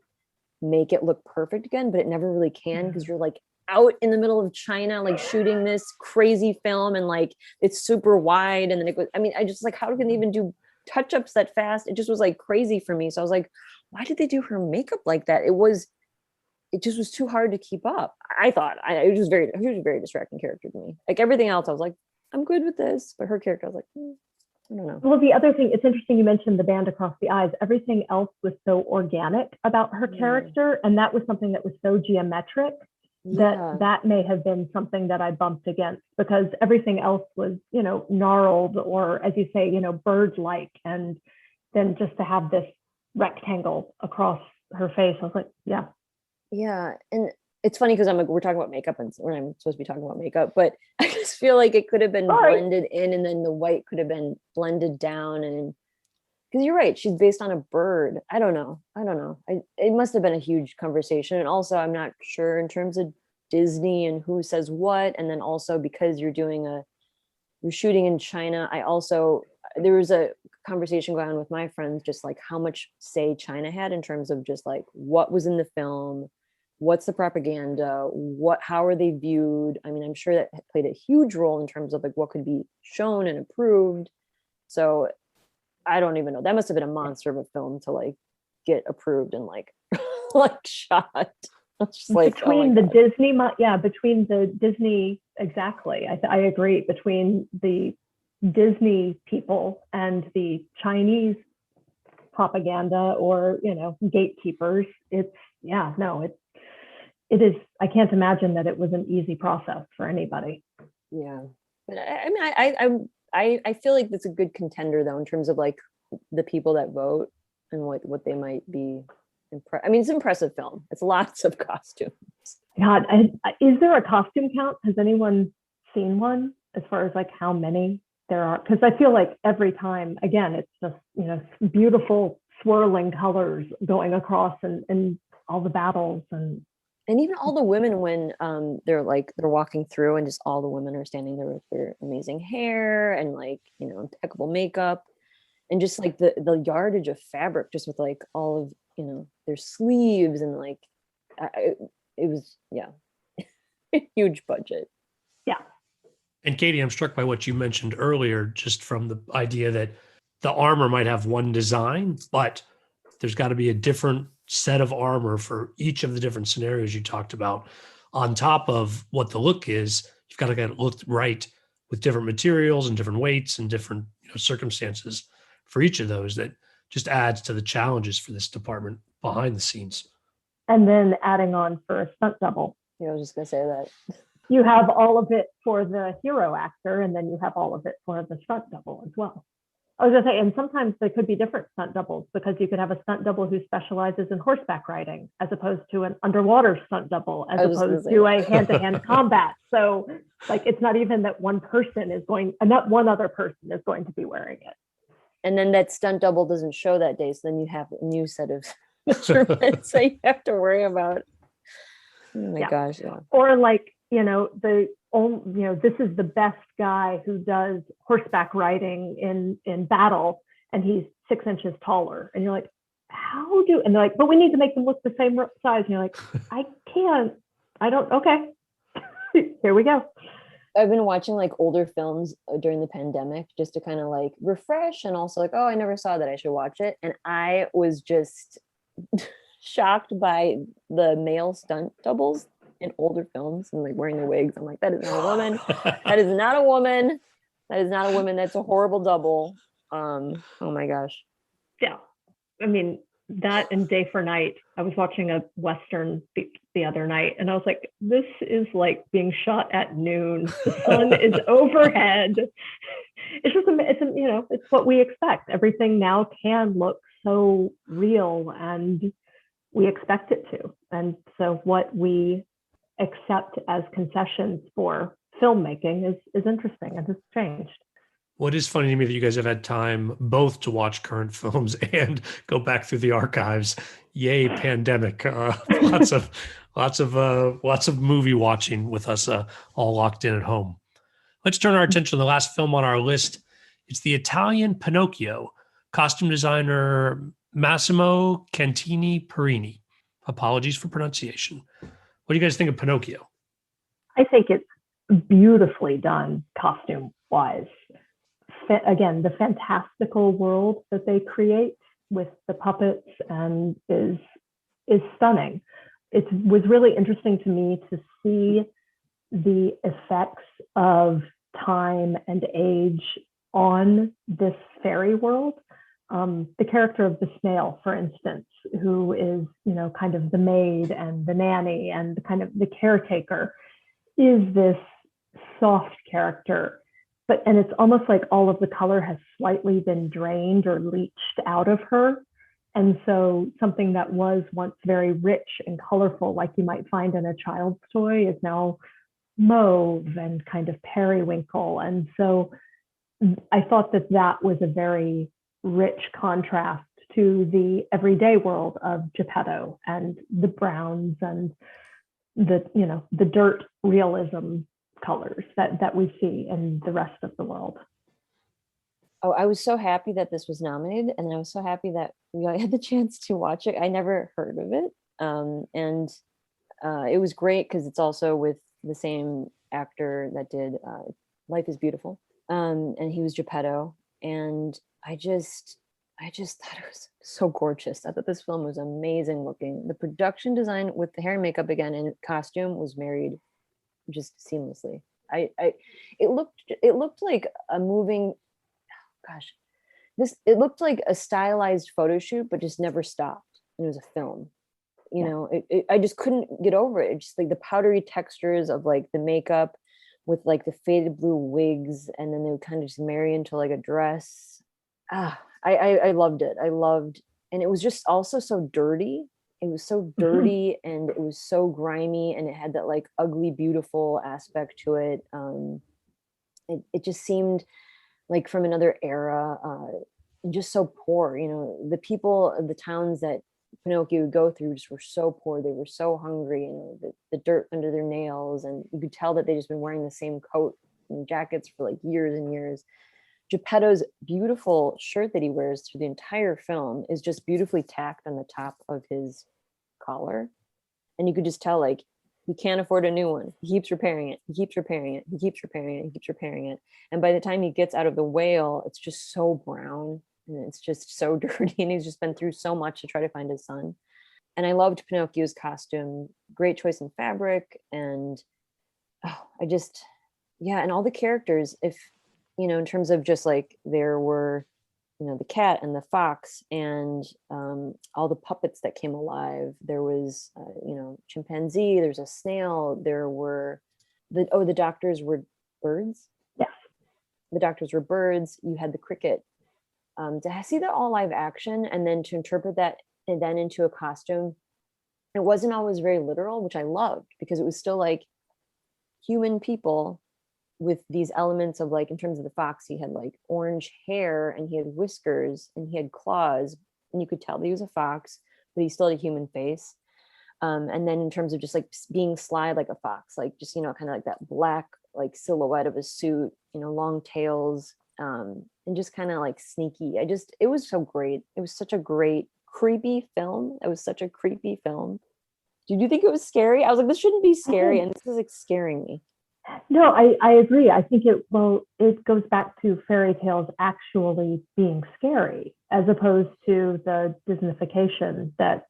make it look perfect again, but it never really can because you're like out in the middle of China, like shooting this crazy film and like it's super wide. And then I just like, how can they even do touch-ups that fast? It just was like crazy for me. So I was like, why did they do her makeup like that? It was it just was too hard to keep up. I thought it was a very distracting character to me. Like everything else, I was like, I'm good with this, but her character, I was like, I don't know. Well, the other thing, it's interesting you mentioned the band across the eyes. Everything else was so organic about her character, and that was something that was so geometric that may have been something that I bumped against, because everything else was, gnarled, or as you say, bird-like, and then just to have this rectangle across her face, I was like, yeah. And it's funny because we're talking about makeup, and I'm supposed to be talking about makeup, but I just feel like it could have been blended in, and then the white could have been blended down. And because you're right, she's based on a bird. I don't know. It must have been a huge conversation. And also, I'm not sure in terms of Disney and who says what. And then also, because you're shooting in China, there was a conversation going on with my friends, just like how much say China had in terms of just like what was in the film, what's the propaganda, how are they viewed. I mean, I'm sure that played a huge role in terms of like what could be shown and approved. So I don't even know. That must have been a monster of a film to like get approved and like like shot. Just like, between the Disney, between the Disney, exactly. I agree. Between the Disney people and the Chinese propaganda or gatekeepers, it is. I can't imagine that it was an easy process for anybody. Yeah, but I mean, I feel like that's a good contender though in terms of like the people that vote and what they might be. I mean, it's an impressive film. It's lots of costumes. God, is there a costume count? Has anyone seen one as far as like how many there are? Because I feel like every time, again, it's just beautiful swirling colors going across and all the battles and even all the women when they're walking through, and just all the women are standing there with their amazing hair and like impeccable makeup, and just like the yardage of fabric, just with like all of their sleeves, and like it was huge budget. Yeah. And Katie, I'm struck by what you mentioned earlier, just from the idea that the armor might have one design, but there's got to be a different set of armor for each of the different scenarios you talked about. On top of what the look is, you've got to get it looked right with different materials and different weights and different circumstances for each of those. That just adds to the challenges for this department behind the scenes. And then adding on for a stunt double. I was just going to say that. You have all of it for the hero actor, and then you have all of it for the stunt double as well. I was going to say, and sometimes there could be different stunt doubles, because you could have a stunt double who specializes in horseback riding as opposed to an underwater stunt double, as opposed to a hand-to-hand combat. So like, it's not even that one other person is going to be wearing it. And then that stunt double doesn't show that day. So then you have a new set of measurements that you have to worry about. Oh my gosh. Yeah. Or like, this is the best guy who does horseback riding in battle, and he's 6 inches taller. And you're like, and they're like, but we need to make them look the same size. And you're like, I can't, okay, here we go. I've been watching like older films during the pandemic just to kind of like refresh, and also like, oh, I never saw that, I should watch it. And I was just shocked by the male stunt doubles in older films and like wearing the wigs. I'm like, that is not a woman. That is not a woman. That is not a woman. That's a horrible double. Oh my gosh. Yeah. I mean, that and Day for Night. I was watching a Western the other night, and I was like, this is like being shot at noon. The sun is overhead. It's just, it's what we expect. Everything now can look so real, and we expect it to. And so what we accept as concessions for filmmaking is interesting and has changed. What is funny to me that you guys have had time both to watch current films and go back through the archives. Yay, pandemic! Lots of movie watching with us all locked in at home. Let's turn our attention to the last film on our list. It's the Italian Pinocchio, costume designer Massimo Cantini Perini. Apologies for pronunciation. What do you guys think of Pinocchio? I think it's beautifully done costume-wise. Again, the fantastical world that they create with the puppets and is stunning. it was really interesting to me to see the effects of time and age on this fairy world. The character of the snail, for instance, who is, kind of the maid and the nanny and kind of the caretaker, is this soft character. And it's almost like all of the color has slightly been drained or leached out of her. And so something that was once very rich and colorful, like you might find in a child's toy, is now mauve and kind of periwinkle. And so I thought that was a very rich contrast to the everyday world of Geppetto and the browns and the dirt realism colors that we see in the rest of the world. Oh, I was so happy that this was nominated, and I was so happy that we all had the chance to watch it. I never heard of it. And it was great because it's also with the same actor that did Life is Beautiful. And he was Geppetto. And I just thought it was so gorgeous. I thought this film was amazing looking. The production design with the hair and makeup again and costume was married just seamlessly. It looked like a moving, gosh, it looked like a stylized photo shoot, but just never stopped. And it was a film. I just couldn't get over it. It's just like the powdery textures of like the makeup with like the faded blue wigs, and then they would kind of just marry into like a dress. I loved it. And it was just also so dirty. It was so dirty and it was so grimy, and it had that like ugly, beautiful aspect to it. It just seemed like from another era, just so poor. The people of the towns that Pinocchio would go through just were so poor. They were so hungry, the dirt under their nails, and you could tell that they just been wearing the same coat and jackets for like years and years. Geppetto's beautiful shirt that he wears through the entire film is just beautifully tacked on the top of his collar. And you could just tell like he can't afford a new one. He keeps repairing it. He keeps repairing it. He keeps repairing it. He keeps repairing it. And by the time he gets out of the whale, it's just so brown and it's just so dirty. And he's just been through so much to try to find his son. And I loved Pinocchio's costume. Great choice in fabric. And and all the characters, in terms of just like there were, the cat and the fox and all the puppets that came alive. There was, chimpanzee, there's a snail, there were the doctors were birds. Yes. The doctors were birds. You had the cricket. To see that all live action and then to interpret that and then into a costume, it wasn't always very literal, which I loved because it was still like human people with these elements of like, in terms of the fox, he had like orange hair and he had whiskers and he had claws and you could tell that he was a fox, but he still had a human face. And then in terms of just like being sly like a fox, like just, kind of like that black like silhouette of a suit, long tails, and just kind of like sneaky. It was so great. It was such a great, creepy film. It was such a creepy film. Did you think it was scary? I was like, this shouldn't be scary. And this is like scaring me. No, I agree. I think it goes back to fairy tales actually being scary as opposed to the Disneyfication that,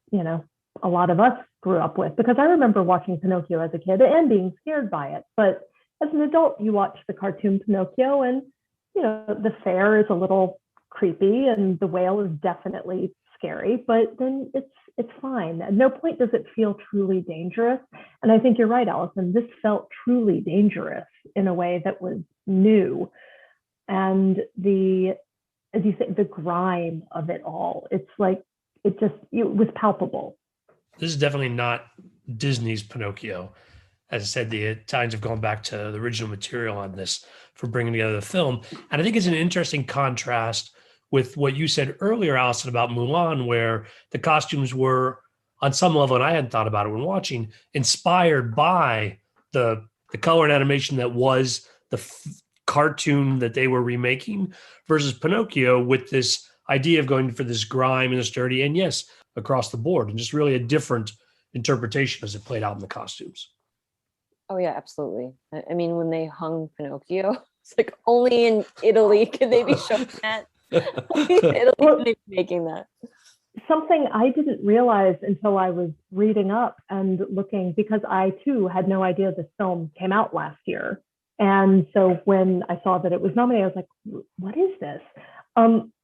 a lot of us grew up with. Because I remember watching Pinocchio as a kid and being scared by it. But as an adult, you watch the cartoon Pinocchio and, the fair is a little creepy and the whale is definitely scary, but then it's fine. At no point does it feel truly dangerous. And I think you're right, Allison. This felt truly dangerous in a way that was new. And as you say, the grime of it all, it's like, it was palpable. This is definitely not Disney's Pinocchio. As I said, the Italians have gone back to the original material on this for bringing together the film. And I think it's an interesting contrast with what you said earlier, Allison, about Mulan, where the costumes were, on some level, and I hadn't thought about it when watching, inspired by the color and animation that was the cartoon that they were remaking, versus Pinocchio with this idea of going for this grime and this dirty, and yes, across the board, and just really a different interpretation as it played out in the costumes. Oh yeah, absolutely. I mean, when they hung Pinocchio, it's like only in Italy could they be showing that. Only in Italy could they be making that. something I didn't realize until I was reading up and looking, because I too had no idea this film came out last year. And so when I saw that it was nominated, I was like, what is this?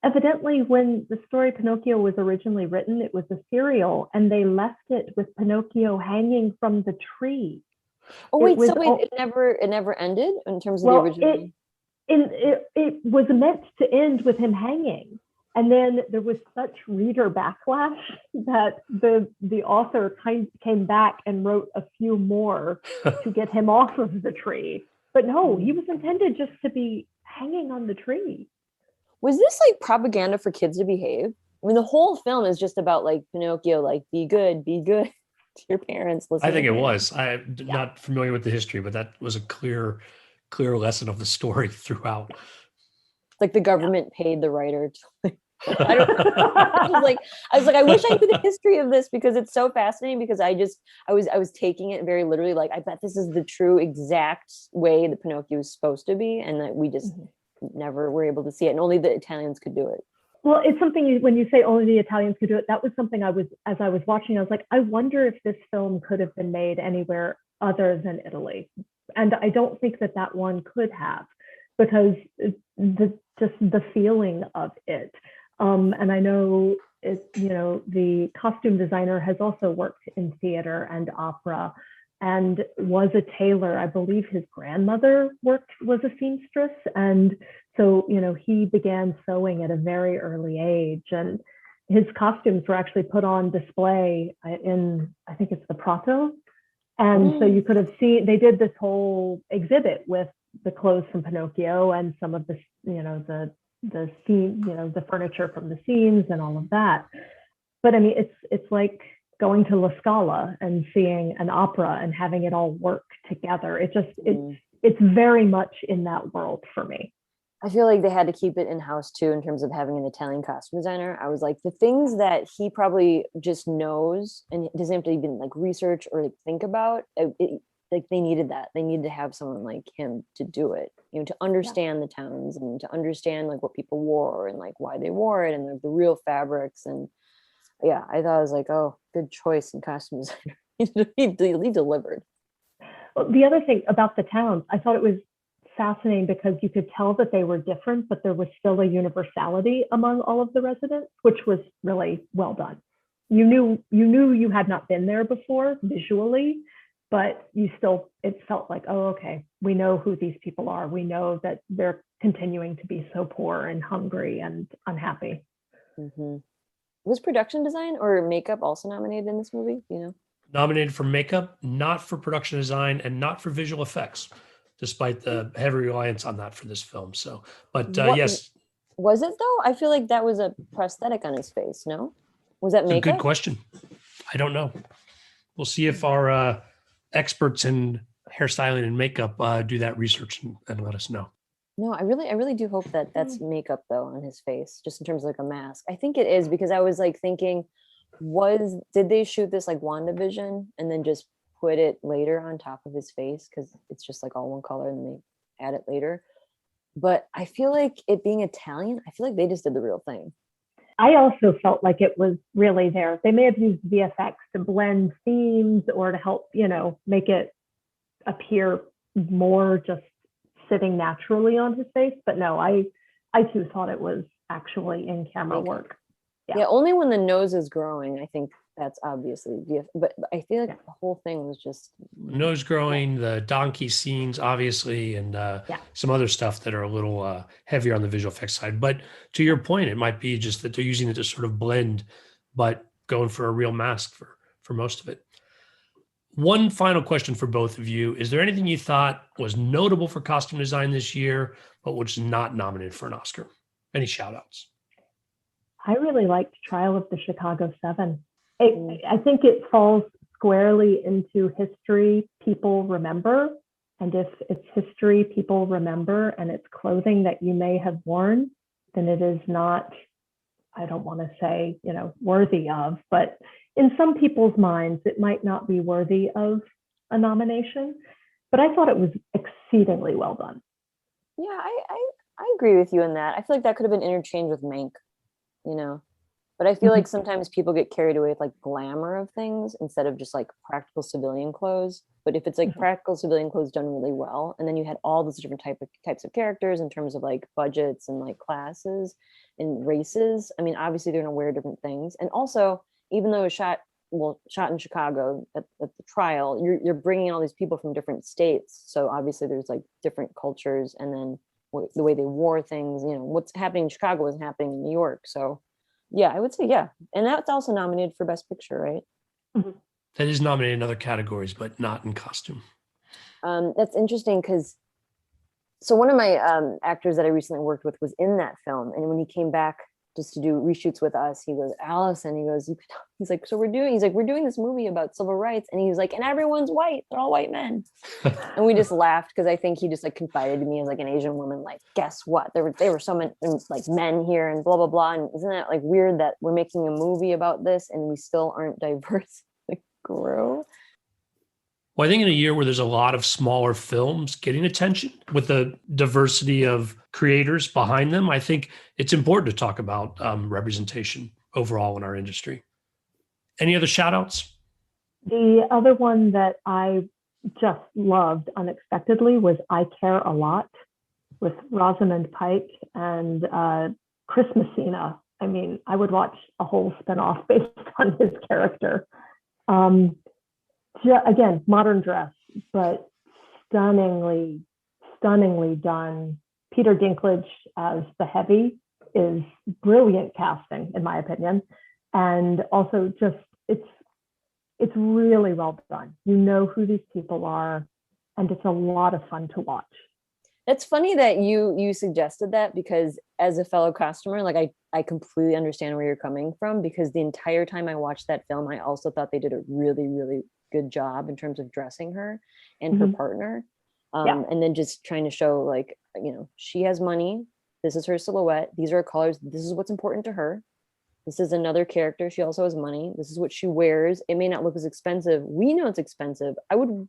Evidently, when the story Pinocchio was originally written, it was a serial, and they left it with Pinocchio hanging from the tree. Oh wait, it never ended in terms of the original. It was meant to end with him hanging, and then there was such reader backlash that the author came back and wrote a few more to get him off of the tree. But no, he was intended just to be hanging on the tree. Was this like propaganda for kids to behave? I mean, the whole film is just about like Pinocchio, like be good to your parents. I think it was. I'm not familiar with the history, but that was a clear lesson of the story throughout. Like the government paid the writer to. I was like, I wish I knew the history of this, because it's so fascinating. Because I was taking it very literally. Like, I bet this is the true exact way that Pinocchio is supposed to be, and that we just never were able to see it, and only the Italians could do it. Well, it's something when you say only the Italians could do it, that was something as I was watching, I was like, I wonder if this film could have been made anywhere other than Italy. And I don't think that one could have, because just the feeling of it. And I know the costume designer has also worked in theater and opera and was a tailor. I believe his grandmother was a seamstress. And so, he began sewing at a very early age, and his costumes were actually put on display in, I think it's the Prato. And so you could have seen, they did this whole exhibit with the clothes from Pinocchio and some of the, the scene, the furniture from the scenes and all of that. But I mean, it's like going to La Scala and seeing an opera and having it all work together. It's very much in that world for me. I feel like they had to keep it in-house too, in terms of having an Italian costume designer. I was like, the things that he probably just knows and doesn't have to even like research or like think about, like they needed that. They needed to have someone like him to do it, to understand the towns and to understand like what people wore and like why they wore it and like the real fabrics. And yeah, I thought I was like, oh, good choice in costume designer. he delivered. Well, the other thing about the towns, I thought it was fascinating because you could tell that they were different, but there was still a universality among all of the residents, which was really well done. You knew you had not been there before visually, but it felt like, oh, okay, we know who these people are. We know that they're continuing to be so poor and hungry and unhappy. Mm-hmm. Was production design or makeup also nominated in this movie? Nominated for makeup, not for production design, and not for visual effects, despite the heavy reliance on that for this film. So, but yes. Was it though? I feel like that was a prosthetic on his face. No? Was that makeup? It's a good question. I don't know. We'll see if our experts in hairstyling and makeup do that research and let us know. No, I really do hope that that's makeup though on his face, just in terms of like a mask. I think it is, because I was like thinking, did they shoot this like WandaVision and then just put it later on top of his face because it's just like all one color and they add it later? But I feel like it being Italian, I feel like they just did the real thing. I also felt like it was really there. They may have used VFX to blend themes or to help, make it appear more just sitting naturally on his face. But no, I too thought it was actually in camera work. Yeah, only when the nose is growing, I think that's obviously but I feel like the whole thing was just nose growing, the donkey scenes, obviously, and some other stuff that are a little heavier on the visual effects side. But to your point, it might be just that they're using it to sort of blend, but going for a real mask for most of it. One final question for both of you. Is there anything you thought was notable for costume design this year, but was not nominated for an Oscar? Any shout outs? I really liked Trial of the Chicago 7. I think it falls squarely into history people remember. And if it's history people remember and it's clothing that you may have worn, then it is not, I don't want to say, worthy of, but in some people's minds, it might not be worthy of a nomination. But I thought it was exceedingly well done. Yeah, I agree with you in that. I feel like that could have been interchanged with Mank, But I feel like sometimes people get carried away with like glamour of things instead of just like practical civilian clothes. But if it's like practical civilian clothes done really well, and then you had all those different types of characters in terms of like budgets and like classes and races. I mean, obviously they're gonna wear different things, and also even though it was shot in Chicago at the trial, you're bringing in all these people from different states, so obviously there's like different cultures, and then the way they wore things. You know, what's happening in Chicago isn't happening in New York, so. Yeah, I would say yeah. And that's also nominated for Best Picture, right? That is nominated in other categories, but not in costume. That's interesting because so one of my actors that I recently worked with was in that film. And when he came back just to do reshoots with us, he goes, Allison, he's like, so we're doing this movie about civil rights. And he's like, and everyone's white. They're all white men. And we just laughed because I think he just like confided to me as like an Asian woman, like, guess what? There were so many like men here and blah, blah, blah. And isn't that like weird that we're making a movie about this and we still aren't diverse? Like, grow. Well, I think in a year where there's a lot of smaller films getting attention with the diversity of creators behind them, I think it's important to talk about representation overall in our industry. Any other shout outs? The other one that I just loved unexpectedly was I Care a Lot with Rosamund Pike and Chris Messina. I mean, I would watch a whole spinoff based on his character. Again, modern dress, but stunningly done. Peter Dinklage as the heavy is brilliant casting, in my opinion. And also just, it's really well done. You know who these people are, and it's a lot of fun to watch. It's funny that you suggested that, because as a fellow costumer, like I completely understand where you're coming from, because the entire time I watched that film, I also thought they did a really, really good job in terms of dressing her and her partner. And then just trying to show like, you know, she has money. This is her silhouette. These are her colors. This is what's important to her. This is another character. She also has money. This is what she wears. It may not look as expensive. We know it's expensive. I wonder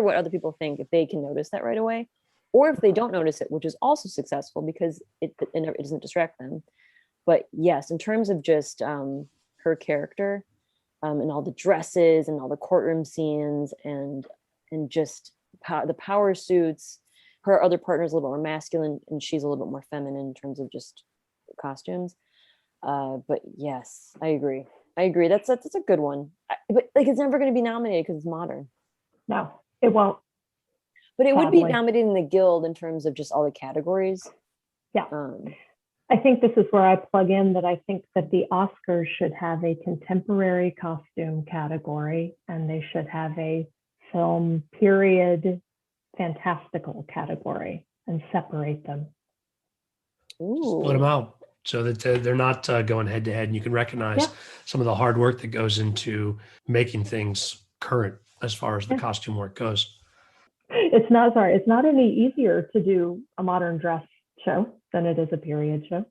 what other people think, if they can notice that right away, or if they don't notice it, which is also successful because it doesn't distract them. But yes, in terms of just her character and all the dresses and all the courtroom scenes and just the power suits, her other partner is a little bit more masculine and she's a little bit more feminine in terms of just costumes. But yes, I agree. That's a good one. But like, it's never going to be nominated because it's modern. No, it won't. But it would be nominated in the Guild in terms of just all the categories. Yeah. I think this is where I plug in that I think that the Oscars should have a contemporary costume category, and they should have a film period fantastical category and separate them. Ooh. Split them out so that they're not going head to head, and you can recognize some of the hard work that goes into making things current as far as the costume work goes. It's not any easier to do a modern dress show than it is a period show.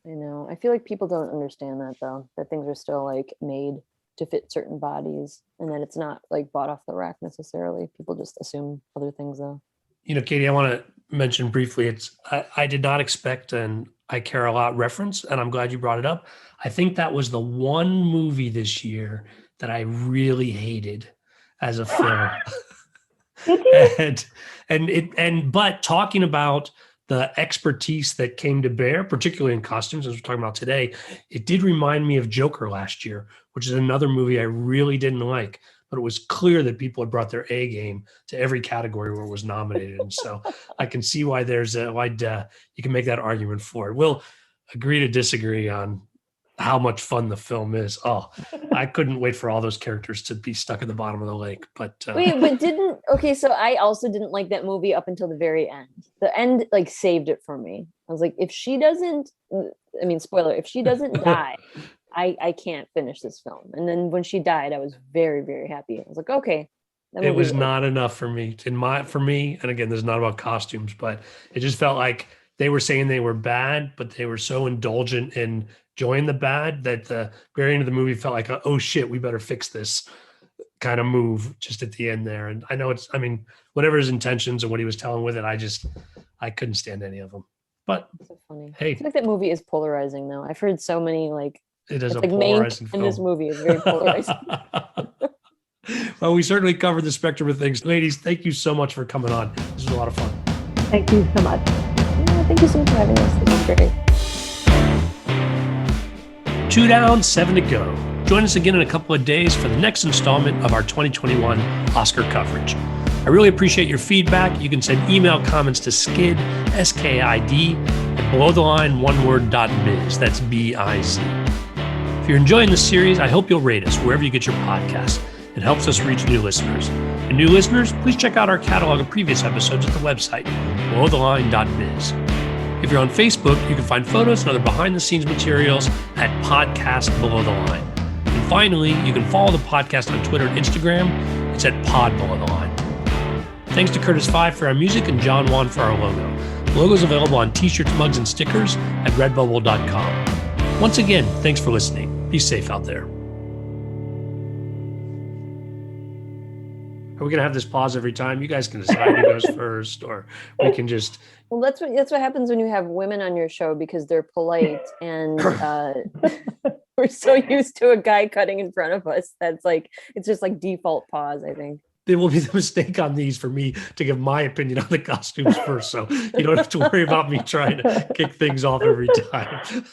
I know. I feel like people don't understand that, though, that things are still like made to fit certain bodies, and that it's not like bought off the rack necessarily. People just assume other things, though. You know, Katie, I want to mention briefly, I did not expect an I Care a Lot reference, and I'm glad you brought it up. I think that was the one movie this year that I really hated as a film. But talking about the expertise that came to bear, particularly in costumes, as we're talking about today, it did remind me of Joker last year, which is another movie I really didn't like, but it was clear that people had brought their A game to every category where it was nominated. And so I can see why you can make that argument for it. We'll agree to disagree on how much fun the film is. Oh, I couldn't wait for all those characters to be stuck at the bottom of the lake. But so I also didn't like that movie up until the very end. The end like saved it for me. I was like, if she doesn't, I mean, spoiler, if she doesn't die, I can't finish this film. And then when she died, I was very, very happy. I was like, okay. It was not enough for me. For me, and again, this is not about costumes, but it just felt like they were saying they were bad, but they were so indulgent in enjoying the bad that the very end of the movie felt like, oh shit, we better fix this kind of move just at the end there. And I know whatever his intentions and what he was telling with it, I couldn't stand any of them. But So funny. hey. I feel like that movie is polarizing though. I've heard so many like it is it's a like Mank polarizing in this film. movie is very polarizing. Well, we certainly covered the spectrum of things. Ladies, thank you so much for coming on. This was a lot of fun. Thank you so much. Yeah, thank you so much for having us. This was great. 2 down, 7 to go. Join us again in a couple of days for the next installment of our 2021 Oscar coverage. I really appreciate your feedback. You can send email comments to skid, S-K-I-D, at belowtheline1word.biz. That's B-I-Z. If you're enjoying this series, I hope you'll rate us wherever you get your podcasts. It helps us reach new listeners. And new listeners, please check out our catalog of previous episodes at the website, belowtheline.biz. If you're on Facebook, you can find photos and other behind-the-scenes materials at Podcast Below the Line. And finally, you can follow the podcast on Twitter and Instagram. It's at Pod Below the Line. Thanks to Curtis Five for our music and John Wan for our logo. The logo is available on t-shirts, mugs, and stickers at redbubble.com. Once again, thanks for listening. Be safe out there. Are we going to have this pause every time? You guys can decide who goes first, or we can just... Well, that's what happens when you have women on your show because they're polite and we're so used to a guy cutting in front of us. That's like, it's just like default pause, I think. There will be the mistake on these for me to give my opinion on the costumes first. So you don't have to worry about me trying to kick things off every time.